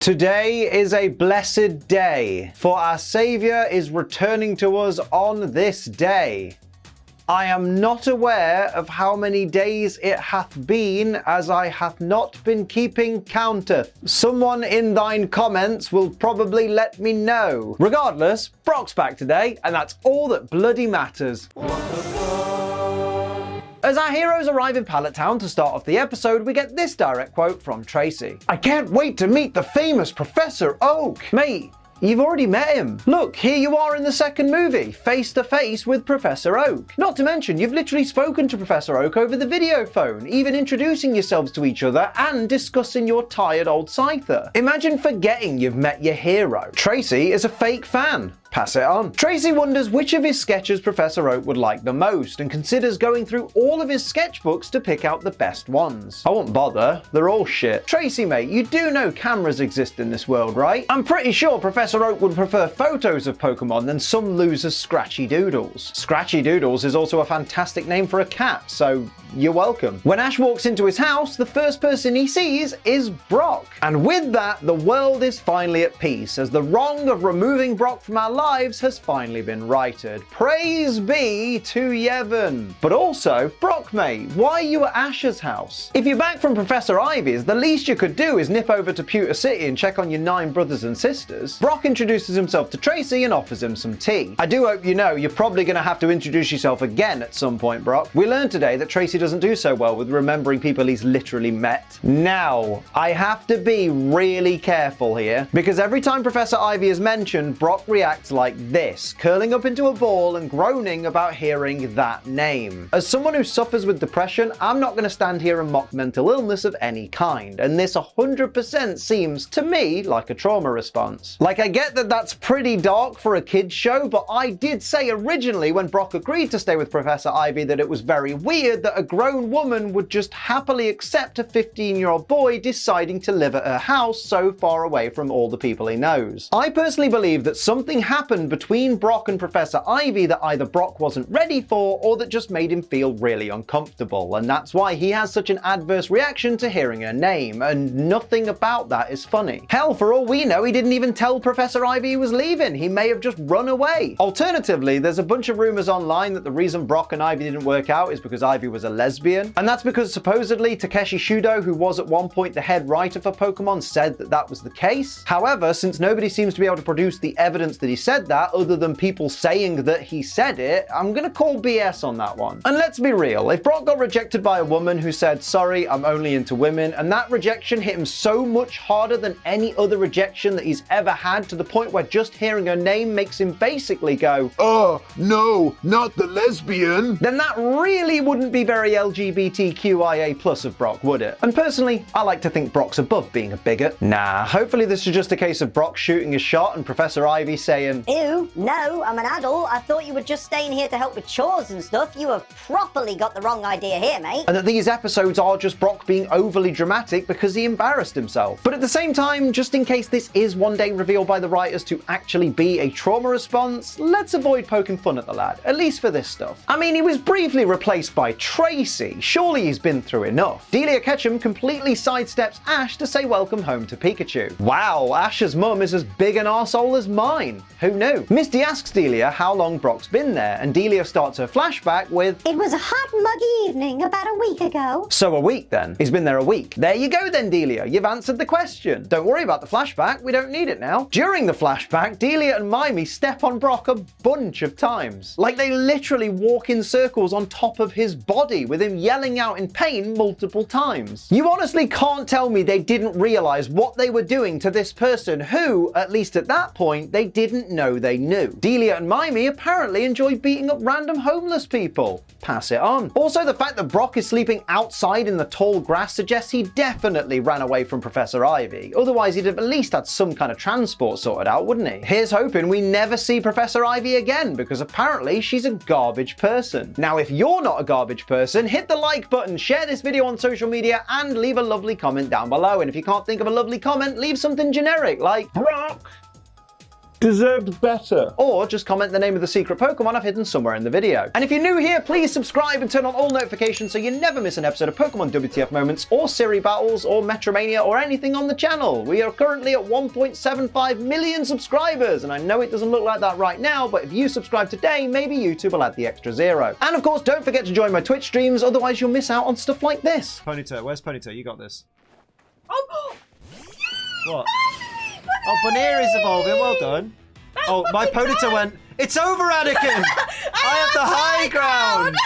Today is a blessed day, for our Saviour is returning to us on this day. I am not aware of how many days it hath been, as I hath not been keeping counteth. Someone in thine comments will probably let me know. Regardless, Brock's back today, and that's all that bloody matters. As our heroes arrive in Pallet Town to start off the episode, we get this direct quote from Tracy. "I can't wait to meet the famous Professor Oak." Mate, you've already met him. Look, here you are in the second movie, face to face with Professor Oak. Not to mention, you've literally spoken to Professor Oak over the video phone, even introducing yourselves to each other and discussing your tired old Scyther. Imagine forgetting you've met your hero. Tracy is a fake fan. Pass it on. Tracy wonders which of his sketches Professor Oak would like the most and considers going through all of his sketchbooks to pick out the best ones. I won't bother, they're all shit. Tracy mate, you do know cameras exist in this world, right? I'm pretty sure Professor Oak would prefer photos of Pokemon than some loser's Scratchy Doodles. Scratchy Doodles is also a fantastic name for a cat, so you're welcome. When Ash walks into his house, the first person he sees is Brock. And with that, the world is finally at peace, as the wrong of removing Brock from our lives has finally been righted. Praise be to Yevon. But also, Brock mate, why are you at Ash's house? If you're back from Professor Ivy's, the least you could do is nip over to Pewter City and check on your 9 brothers and sisters. Brock introduces himself to Tracy and offers him some tea. I do hope you know you're probably going to have to introduce yourself again at some point, Brock. We learned today that Tracy doesn't do so well with remembering people he's literally met. Now, I have to be really careful here, because every time Professor Ivy is mentioned, Brock reacts like this, curling up into a ball and groaning about hearing that name. As someone who suffers with depression, I'm not going to stand here and mock mental illness of any kind, and this 100% seems to me like a trauma response. Like, I get that that's pretty dark for a kid's show, but I did say originally when Brock agreed to stay with Professor Ivy that it was very weird that a grown woman would just happily accept a 15-year-old boy deciding to live at her house so far away from all the people he knows. I personally believe that something happened between Brock and Professor Ivy that either Brock wasn't ready for or that just made him feel really uncomfortable, and that's why he has such an adverse reaction to hearing her name, and nothing about that is funny. Hell, for all we know, he didn't even tell Professor Ivy he was leaving. He may have just run away. Alternatively, there's a bunch of rumors online that the reason Brock and Ivy didn't work out is because Ivy was a lesbian, and that's because supposedly Takeshi Shudo, who was at one point the head writer for Pokemon, said that that was the case. However, since nobody seems to be able to produce the evidence that he said that, other than people saying that he said it, I'm gonna call BS on that one. And let's be real, if Brock got rejected by a woman who said, "Sorry, I'm only into women," and that rejection hit him so much harder than any other rejection that he's ever had, to the point where just hearing her name makes him basically go, "Oh, no, not the lesbian," then that really wouldn't be very LGBTQIA+ of Brock, would it? And personally, I like to think Brock's above being a bigot. Nah, hopefully this is just a case of Brock shooting his shot and Professor Ivy saying, "Ew, no, I'm an adult. I thought you were just staying here to help with chores and stuff. You have properly got the wrong idea here, mate." And that these episodes are just Brock being overly dramatic because he embarrassed himself. But at the same time, just in case this is one day revealed by the writers to actually be a trauma response, let's avoid poking fun at the lad, at least for this stuff. I mean, he was briefly replaced by Tracy. Surely he's been through enough. Delia Ketchum completely sidesteps Ash to say welcome home to Pikachu. Wow, Ash's mum is as big an arsehole as mine. Who knew? Misty asks Delia how long Brock's been there, and Delia starts her flashback with, "It was a hot, muggy evening about a week ago." So a week then. He's been there a week. There you go then, Delia. You've answered the question. Don't worry about the flashback. We don't need it now. During the flashback, Delia and Mimey step on Brock a bunch of times. Like, they literally walk in circles on top of his body, with him yelling out in pain multiple times. You honestly can't tell me they didn't realize what they were doing to this person who, at least at that point, they didn't know they knew. Delia and Mimey apparently enjoy beating up random homeless people. Pass it on. Also, the fact that Brock is sleeping outside in the tall grass suggests he definitely ran away from Professor Ivy. Otherwise, he'd have at least had some kind of transport sorted out, wouldn't he? Here's hoping we never see Professor Ivy again, because apparently she's a garbage person. Now, if you're not a garbage person, hit the like button, share this video on social media, and leave a lovely comment down below. And if you can't think of a lovely comment, leave something generic like Brock. deserved better. Or just comment the name of the secret Pokemon I've hidden somewhere in the video. And if you're new here, please subscribe and turn on all notifications so you never miss an episode of Pokemon WTF Moments or Siri Battles or Metromania or anything on the channel. We are currently at 1.75 million subscribers, and I know it doesn't look like that right now, but if you subscribe today, maybe YouTube will add the extra 0. And of course, don't forget to join my Twitch streams, otherwise you'll miss out on stuff like this. Ponyta, where's Ponyta? You got this. Oh! What? Oh, Bonnier is evolving. Well done. Oh, my Ponyta went. It's over, Anakin! I have the high ground!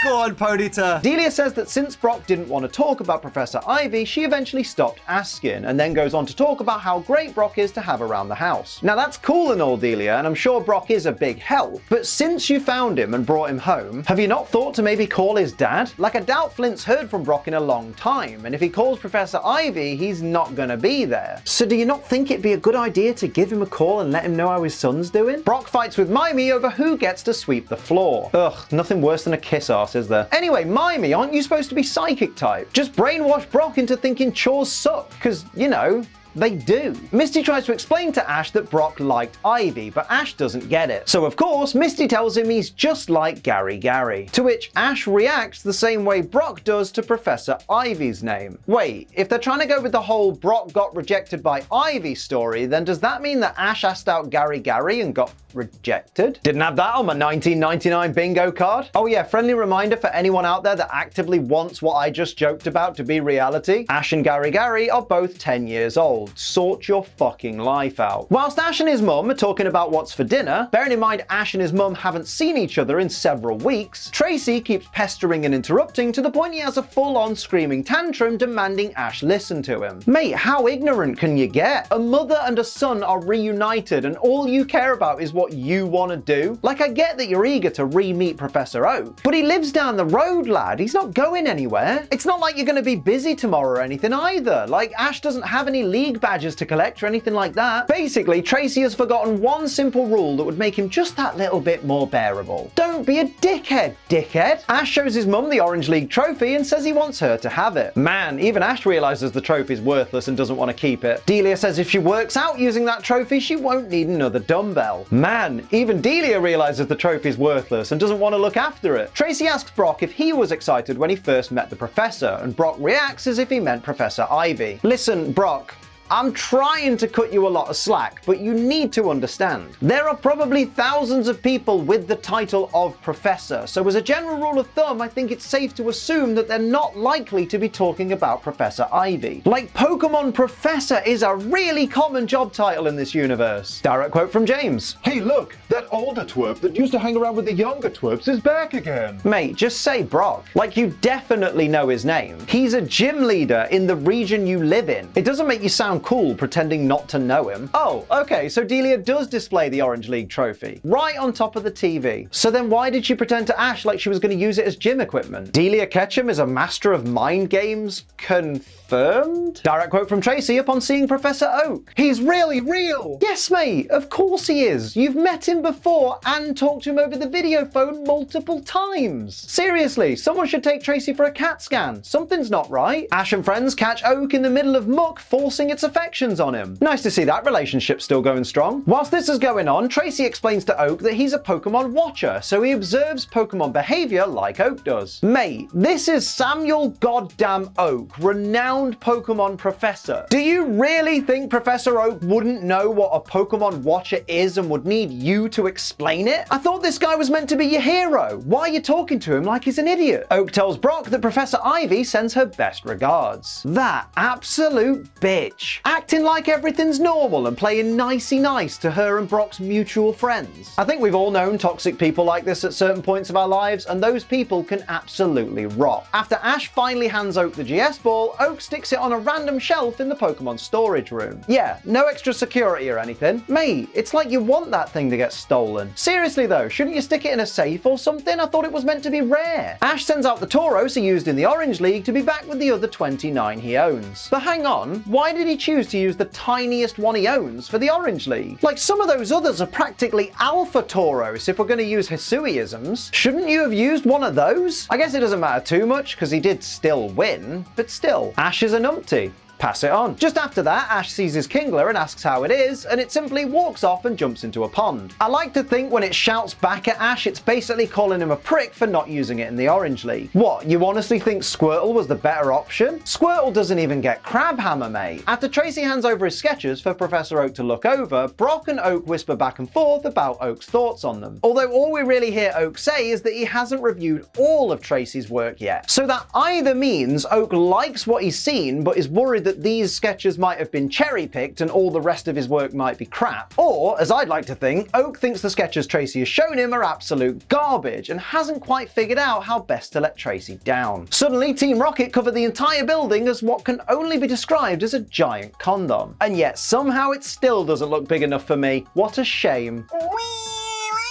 Go on, Ponyta. Delia says that since Brock didn't want to talk about Professor Ivy, she eventually stopped asking, and then goes on to talk about how great Brock is to have around the house. Now that's cool and all, Delia, and I'm sure Brock is a big help, but since you found him and brought him home, have you not thought to maybe call his dad? Like, I doubt Flint's heard from Brock in a long time, and if he calls Professor Ivy, he's not gonna be there. So do you not think it'd be a good idea to give him a call and let him know how his son's doing? Brock fights with Mimey over who gets to sweep the floor. Ugh, nothing worse than a kiss arse, is there? Anyway, Mimey, aren't you supposed to be psychic type? Just brainwash Brock into thinking chores suck, because, you know, they do. Misty tries to explain to Ash that Brock liked Ivy, but Ash doesn't get it. So of course, Misty tells him he's just like Gary Gary, to which Ash reacts the same way Brock does to Professor Ivy's name. Wait, if they're trying to go with the whole Brock got rejected by Ivy story, then does that mean that Ash asked out Gary Gary and got rejected? Didn't have that on my 1999 bingo card. Oh yeah, friendly reminder for anyone out there that actively wants what I just joked about to be reality. Ash and Gary Gary are both 10 years old. Sort your fucking life out. Whilst Ash and his mum are talking about what's for dinner, bearing in mind Ash and his mum haven't seen each other in several weeks, Tracy keeps pestering and interrupting to the point he has a full-on screaming tantrum demanding Ash listen to him. Mate, how ignorant can you get? A mother and a son are reunited and all you care about is what you want to do? Like, I get that you're eager to re-meet Professor Oak, but he lives down the road, lad. He's not going anywhere. It's not like you're going to be busy tomorrow or anything either. Like, Ash doesn't have any league badges to collect or anything like that. Basically, Tracy has forgotten one simple rule that would make him just that little bit more bearable. Don't be a dickhead, dickhead. Ash shows his mum the Orange League trophy and says he wants her to have it. Man, even Ash realizes the trophy's worthless and doesn't want to keep it. Delia says if she works out using that trophy, she won't need another dumbbell. Man, even Delia realizes the trophy's worthless and doesn't want to look after it. Tracy asks Brock if he was excited when he first met the professor, and Brock reacts as if he meant Professor Ivy. Listen, Brock, I'm trying to cut you a lot of slack, but you need to understand. There are probably thousands of people with the title of Professor, so as a general rule of thumb, I think it's safe to assume that they're not likely to be talking about Professor Ivy. Like, Pokemon Professor is a really common job title in this universe. Direct quote from James. Hey look, that older twerp that used to hang around with the younger twerps is back again. Mate, just say Brock. Like, you definitely know his name. He's a gym leader in the region you live in. It doesn't make you sound cool pretending not to know him. Oh, okay, so Delia does display the Orange League trophy right on top of the TV. So then why did she pretend to Ash like she was going to use it as gym equipment? Delia Ketchum is a master of mind games? Confirmed? Direct quote from Tracy upon seeing Professor Oak. He's really real! Yes, mate, of course he is. You've met him before and talked to him over the video phone multiple times. Seriously, someone should take Tracy for a CAT scan. Something's not right. Ash and friends catch Oak in the middle of muck forcing its affections on him. Nice to see that relationship still going strong. Whilst this is going on, Tracy explains to Oak that he's a Pokemon watcher, so he observes Pokemon behavior like Oak does. Mate, this is Samuel goddamn Oak, renowned Pokemon professor. Do you really think Professor Oak wouldn't know what a Pokemon watcher is and would need you to explain it? I thought this guy was meant to be your hero. Why are you talking to him like he's an idiot? Oak tells Brock that Professor Ivy sends her best regards. That absolute bitch. Acting like everything's normal and playing nicey nice to her and Brock's mutual friends. I think we've all known toxic people like this at certain points of our lives, and those people can absolutely rot. After Ash finally hands Oak the GS ball, Oak sticks it on a random shelf in the Pokemon storage room. Yeah, no extra security or anything. Mate, it's like you want that thing to get stolen. Seriously though, shouldn't you stick it in a safe or something? I thought it was meant to be rare. Ash sends out the Tauros he used in the Orange League to be back with the other 29 he owns. But hang on, why did he choose to use the tiniest one he owns for the Orange League? Like, some of those others are practically alpha Tauros if we're going to use Hisui-isms. Shouldn't you have used one of those? I guess it doesn't matter too much because he did still win, but still, Ash is a numpty. pass it on. Just after that, Ash sees his Kingler and asks how it is, and it simply walks off and jumps into a pond. I like to think when it shouts back at Ash, it's basically calling him a prick for not using it in the Orange League. What, you honestly think Squirtle was the better option? Squirtle doesn't even get Crab Hammer, mate. After Tracy hands over his sketches for Professor Oak to look over, Brock and Oak whisper back and forth about Oak's thoughts on them. Although all we really hear Oak say is that he hasn't reviewed all of Tracy's work yet. So that either means Oak likes what he's seen, but is worried that these sketches might have been cherry-picked and all the rest of his work might be crap. Or, as I'd like to think, Oak thinks the sketches Tracy has shown him are absolute garbage and hasn't quite figured out how best to let Tracy down. Suddenly, Team Rocket cover the entire building as what can only be described as a giant condom. And yet somehow it still doesn't look big enough for me. What a shame. Well,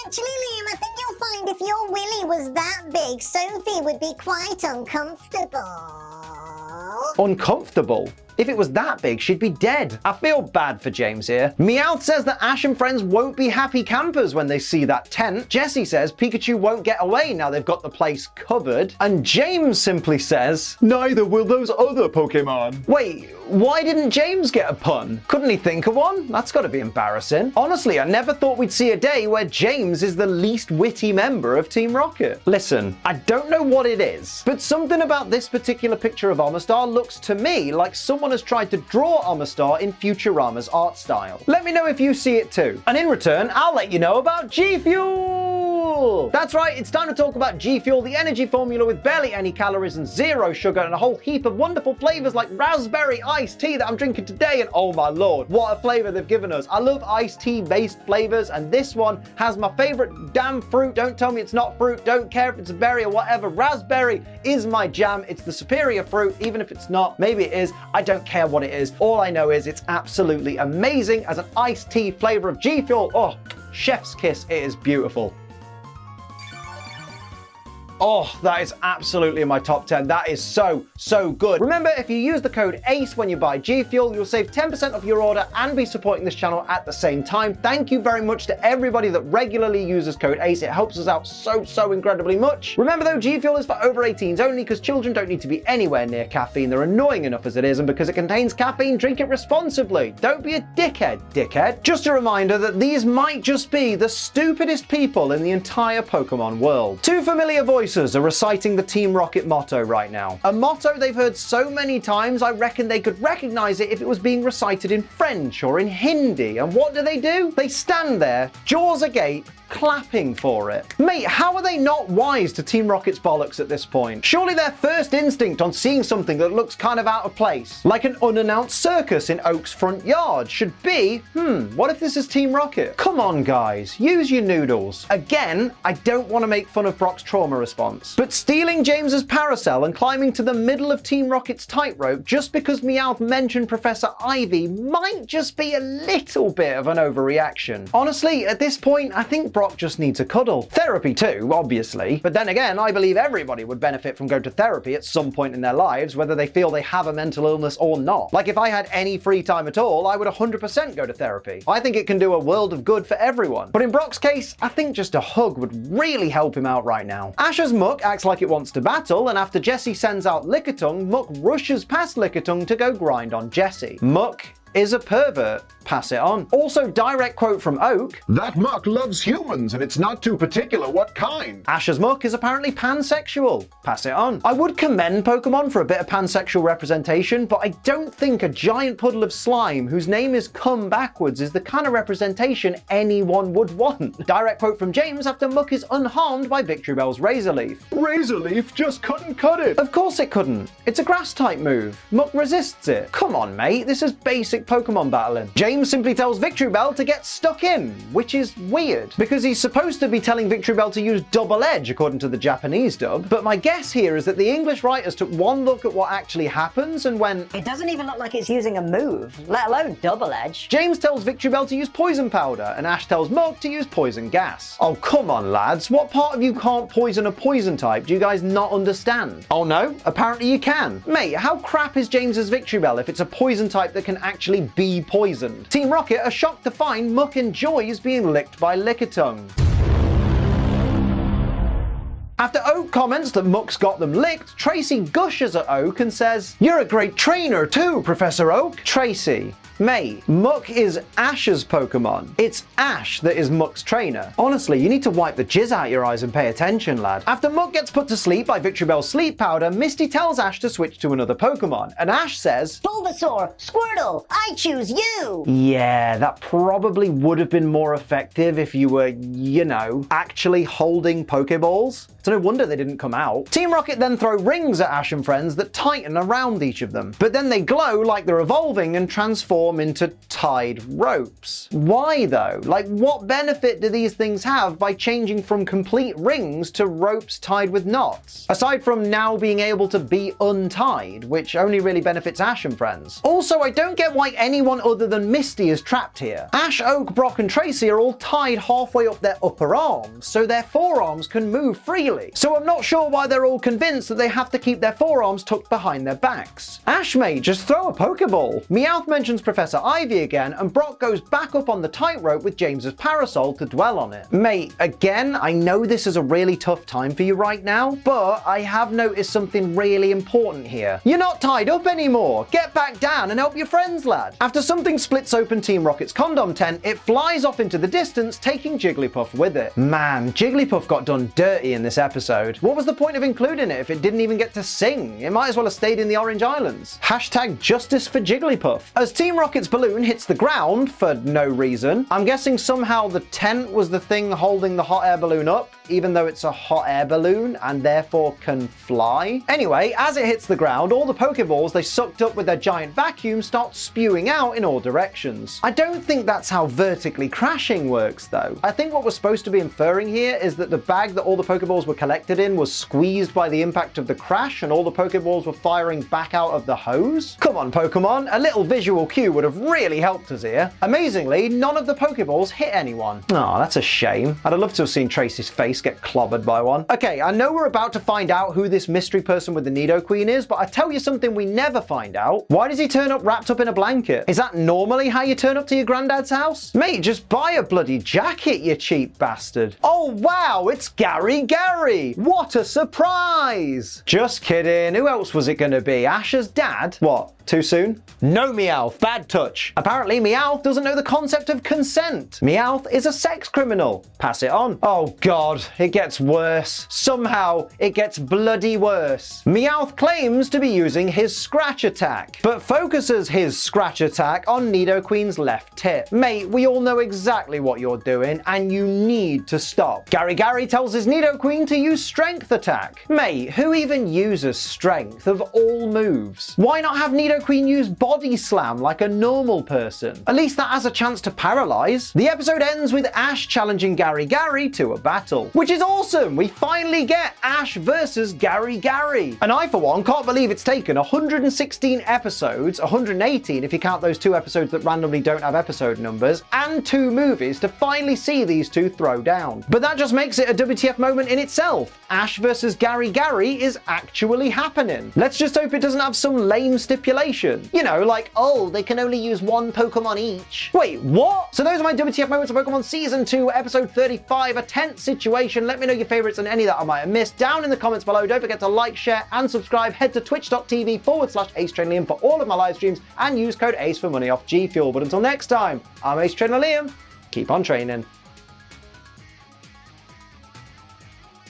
actually, Liam, I think you'll find if your willy was that big, Sophie would be quite uncomfortable. Uncomfortable? If it was that big, she'd be dead. I feel bad for James here. Meowth says that Ash and friends won't be happy campers when they see that tent. Jessie says Pikachu won't get away now they've got the place covered. And James simply says, Neither will those other Pokemon. wait, why didn't James get a pun? Couldn't he think of one? That's gotta be embarrassing. Honestly, I never thought we'd see a day where James is the least witty member of Team Rocket. Listen, I don't know what it is, but something about this particular picture of Omastar looks to me like someone has tried to draw Omastar in Futurama's art style. Let me know if you see it too. And in return, I'll let you know about GFuel! That's right, it's time to talk about GFuel, the energy formula with barely any calories and zero sugar and a whole heap of wonderful flavors like raspberry iced tea that I'm drinking today, and oh my lord, what a flavor they've given us. I love iced tea based flavors, and this one has my favorite damn fruit. Don't tell me it's not fruit, don't care if it's a berry or whatever. Raspberry is my jam. It's the superior fruit, even if it's not. Maybe it is. I don't care what it is. All I know is it's absolutely amazing as an iced tea flavor of GFuel. Oh, chef's kiss, it is beautiful. Oh, that is absolutely in my top 10. That is so good. Remember, if you use the code ACE when you buy GFuel, you'll save 10% of your order and be supporting this channel at the same time. Thank you very much to everybody that regularly uses code ACE. It helps us out so incredibly much. Remember though, GFuel is for over 18s only because children don't need to be anywhere near caffeine. They're annoying enough as it is, and because it contains caffeine, drink it responsibly. Don't be a dickhead. Just a reminder that these might just be the stupidest people in the entire Pokemon world. Two familiar voices are reciting the Team Rocket motto right now. A motto they've heard so many times, I reckon they could recognize it if it was being recited in French or in Hindi. And what do? They stand there, jaws agape, clapping for it. Mate, how are they not wise to Team Rocket's bollocks at this point? Surely their first instinct on seeing something that looks kind of out of place, like an unannounced circus in Oak's front yard, should be, what if this is Team Rocket? Come on guys, use your noodles. Again, I don't want to make fun of Brock's trauma response, but stealing James's Paracel and climbing to the middle of Team Rocket's tightrope just because Meowth mentioned Professor Ivy might just be a little bit of an overreaction. Honestly, at this point, I think Brock just needs a cuddle. Therapy too, obviously. But then again, I believe everybody would benefit from going to therapy at some point in their lives, whether they feel they have a mental illness or not. Like if I had any free time at all, I would 100% go to therapy. I think it can do a world of good for everyone. But in Brock's case, I think just a hug would really help him out right now. Ash's Muck acts like it wants to battle, and after Jessie sends out Lickitung, Muck rushes past Lickitung to go grind on Jessie. Muck is a pervert. Pass it on. Also, direct quote from Oak. That Muck loves humans, and it's not too particular what kind. Ash's Muck is apparently pansexual. Pass it on. I would commend Pokemon for a bit of pansexual representation, but I don't think a giant puddle of slime whose name is Come Backwards is the kind of representation anyone would want. Direct quote from James after Muck is unharmed by Victory Bell's Razor Leaf. Razor Leaf just couldn't cut it. Of course it couldn't. It's a grass type move. Muck resists it. Come on, mate. This is basic Pokemon battling. James simply tells Victory Bell to get stuck in, which is weird, because he's supposed to be telling Victory Bell to use Double Edge according to the Japanese dub, but my guess here is that the English writers took one look at what actually happens and went, It doesn't even look like it's using a move, let alone Double Edge. James tells Victory Bell to use Poison Powder, and Ash tells Muck to use Poison Gas. Oh, come on, lads. What part of you can't poison a poison type do you guys not understand? Oh no? Apparently you can. Mate, how crap is James's Victory Bell if it's a poison type that can actually be poisoned? Team Rocket are shocked to find Muck enjoys being licked by Lickitung. After Oak comments that Muck's got them licked, Tracy gushes at Oak and says, "You're a great trainer too, Professor Oak." Tracy, mate, Muck is Ash's Pokemon. It's Ash that is Muck's trainer. Honestly, you need to wipe the jizz out your eyes and pay attention, lad. After Muck gets put to sleep by Victreebel's sleep powder, Misty tells Ash to switch to another Pokemon, and Ash says, Bulbasaur, Squirtle, I choose you. yeah, that probably would have been more effective if you were, you know, actually holding Poké Balls. It's no wonder they didn't come out. Team Rocket then throw rings at Ash and friends that tighten around each of them, but then they glow like they're evolving and transform into tied ropes. Why though? Like, what benefit do these things have by changing from complete rings to ropes tied with knots? Aside from now being able to be untied, which only really benefits Ash and friends. Also, I don't get why anyone other than Misty is trapped here. Ash, Oak, Brock, and Tracy are all tied halfway up their upper arms, so their forearms can move freely. So I'm not sure why they're all convinced that they have to keep their forearms tucked behind their backs. Ash may just throw a Pokeball. Meowth mentions Professor Ivy again, and Brock goes back up on the tightrope with James's parasol to dwell on it. Mate, again, I know this is a really tough time for you right now, but I have noticed something really important here. You're not tied up anymore. Get back down and help your friends, lad. After something splits open Team Rocket's condom tent, it flies off into the distance, taking Jigglypuff with it. Man, Jigglypuff got done dirty in this episode. What was the point of including it if it didn't even get to sing? It might as well have stayed in the Orange Islands. Hashtag justice for Jigglypuff. As Team Rocket's balloon hits the ground for no reason, I'm guessing somehow the tent was the thing holding the hot air balloon up, even though it's a hot air balloon and therefore can fly. Anyway, as it hits the ground, all the Pokeballs they sucked up with their giant vacuum start spewing out in all directions. I don't think that's how vertically crashing works though. I think what we're supposed to be inferring here is that the bag that all the Pokeballs were collected in was squeezed by the impact of the crash and all the Pokeballs were firing back out of the hose? Come on, Pokemon, a little visual cue would have really helped us here. Amazingly, none of the Pokeballs hit anyone. Oh, that's a shame. I'd have loved to have seen Tracy's face get clobbered by one. Okay, I know we're about to find out who this mystery person with the Nidoqueen is, but I tell you something we never find out. Why does he turn up wrapped up in a blanket? Is that normally how you turn up to your granddad's house? Mate, just buy a bloody jacket, you cheap bastard. Oh wow, it's Gary! What a surprise! Just kidding, who else was it gonna be? Ash's dad? What? Too soon? No, Meowth. Bad touch. Apparently, Meowth doesn't know the concept of consent. Meowth is a sex criminal. Pass it on. Oh god, it gets worse. Somehow, it gets bloody worse. Meowth claims to be using his scratch attack, but focuses his scratch attack on Nidoqueen's left tip. Mate, we all know exactly what you're doing, and you need to stop. Gary tells his Nidoqueen to use strength attack. Mate, who even uses strength of all moves? Why not have Nidoqueen use body slam like a normal person? At least that has a chance to paralyze. The episode ends with Ash challenging Gary to a battle, which is awesome. We finally get Ash versus Gary. And I, for one, can't believe it's taken 116 episodes, 118 if you count those 2 episodes that randomly don't have episode numbers, and 2 movies to finally see these 2 throw down. But that just makes it a WTF moment in itself. Ash versus Gary is actually happening. Let's just hope it doesn't have some lame stipulation. You know, like, oh, they can only use 1 Pokemon each. Wait, what? So those are my WTF moments of Pokemon Season 2, Episode 35, a tense situation. Let me know your favorites and any that I might have missed down in the comments below. Don't forget to like, share, and subscribe. Head to twitch.tv/AceTrainLiam for all of my live streams and use code ACE for money off GFuel. But until next time, I'm Ace Trainer Liam. Keep on training.